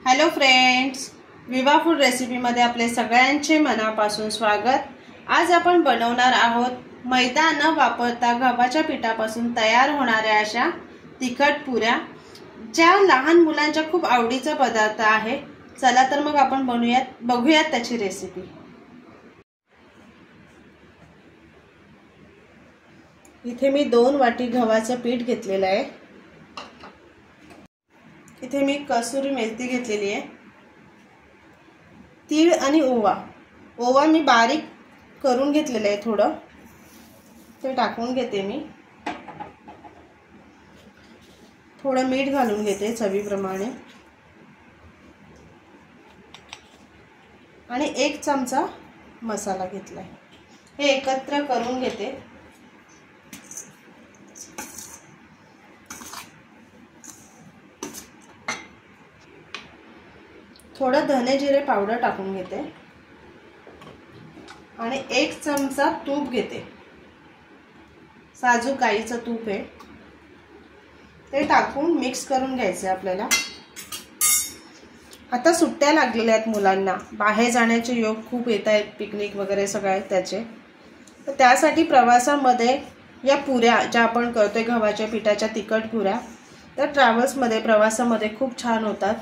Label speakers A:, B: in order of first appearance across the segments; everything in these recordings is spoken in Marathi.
A: हॅलो फ्रेंड्स, विवा फूड रेसिपीमध्ये आपले सगळ्यांचे मनापासून स्वागत। आज आपण बनवणार आहोत मैदा न वापरता गव्हाच्या पिठापासून तयार होणाऱ्या अशा तिखट पुऱ्या, ज्या लहान मुलांच्या खूप आवडीचा पदार्थ आहे। चला तर मग आपण बघूयात त्याची रेसिपी। इथे मी 2 वाटी गव्हाचं पीठ घेतलेलं आहे। इथे मी कसुरी मेथी घेतलेली आहे, तीळ आणि ओवा मी बारीक करून घेतलेलं आहे, थोडं ते टाकून घेते मी। थोडं मीठ घालून घेते चवीप्रमाणे आणि 1 चमचा मसाला घेतलाय। हे एकत्र करून घेते। थोड़ा धने जिरे पावडर टाकून घेते आणि 1 चमचा तूप घेते। साजूक गाईचं तूप आहे, ते टाकून मिक्स करून घ्यायचं आपल्याला। आता सुट्ट्या लागलेल्या आहेत मुलांना, बाहेर जाण्याचे योग खूप येत आहेत, पिकनिक वगैरे सगळे त्याचे। तर त्यासाठी प्रवासामध्ये या पुऱ्या ज्या आपण करतोय गव्हाच्या पिठाच्या तिखट पुऱ्या, तर ट्रॅव्हल्समध्ये प्रवासामध्ये खूप छान होतात।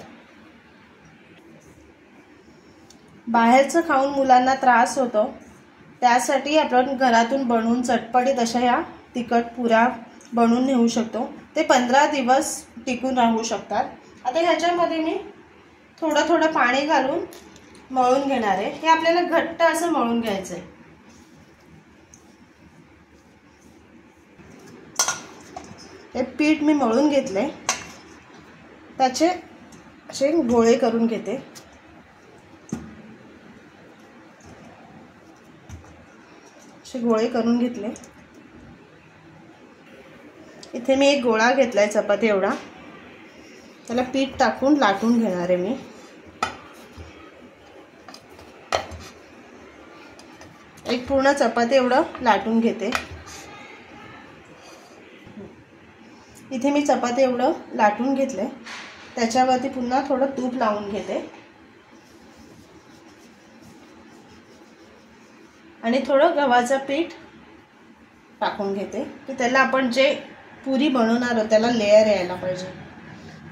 A: बाहेरचं खाऊन मुलांना त्रास होतो, त्यासाठी आपण घरातून बनवून चटपटीत अशा या तिखट पुऱ्या बनवून नेऊ शकतो। ते 15 दिवस टिकून राहू शकतात। आता ह्याच्यामध्ये मी थोडं पाणी घालून मळून घेणार आहे। हे आपल्याला घट्ट असं मळून घ्यायचं आहे। हे पीठ मी मळून घेतले, त्याचे असे गोळे करून घेते। गोळे करून घेतले। इथे मी एक गोळा घेतलाय चपाती एवढा, त्याला पीठ टाकून लाटून घेणार आहे मी। एक पूर्ण चपाती एवढं लाटून घेते। इथे मी चपाती एवढं लाटून घेतले, त्याच्यावरती पुन्हा थोडं तूप लावून घेते आणि थोडं गव्हाचं पीठ टाकून घेते, की त्याला आपण जे पुरी बनवणार आहोत त्याला लेयर यायला पाहिजे,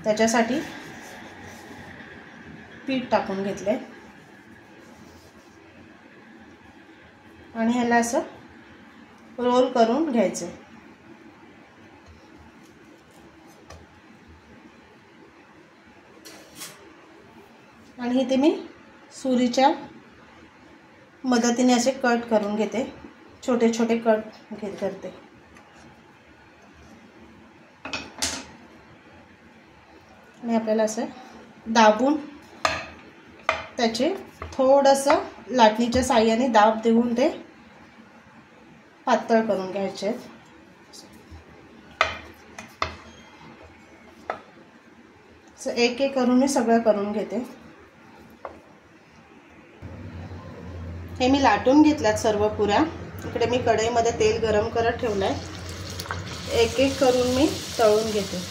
A: त्याच्यासाठी पीठ टाकून घेतले आणि ह्याला असं रोल करून घ्यायचं। आणि इथे मी सुरीच्या मदतीने असे कट करून घेते, छोटे छोटे कट करते। आणि आपल्याला असं दाबून त्याचे थोडंसं लाटणीच्या साहाय्याने दाब देऊन ते पातळ करून घ्यायचे। एक एक करून मी सगळं करून घेते। हे मी लाटून घेतल्यात सर्व पुऱ्या। इकडे मी कढईमध्ये तेल गरम करत ठेवलंय, एक एक करून मी तळून घेते।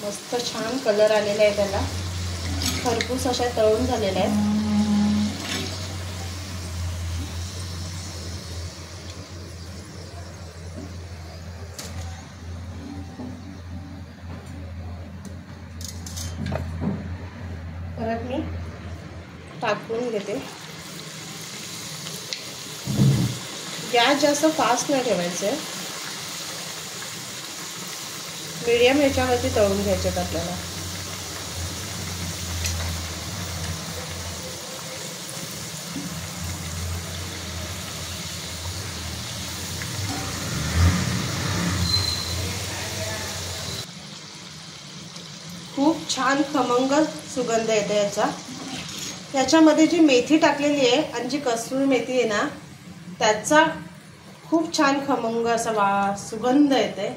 A: मस्त छान कलर आलेला आहे, त्याला खरपूस अशा तळून झालेल्या आहेत। परत मी टाकून घेते। गॅस जास्त फास्ट नाही ठेवायचं, मीडियम ह्याच्यावरती तळून घ्यायचे आपल्याला। खूप छान खमंग सुगंध येतो याचा। याच्यामध्ये जी मेथी टाकलेली आहे आणि जी कस्तुरी मेथी आहे ना, त्याचा खूप छान खमंग असा सुगंध येते.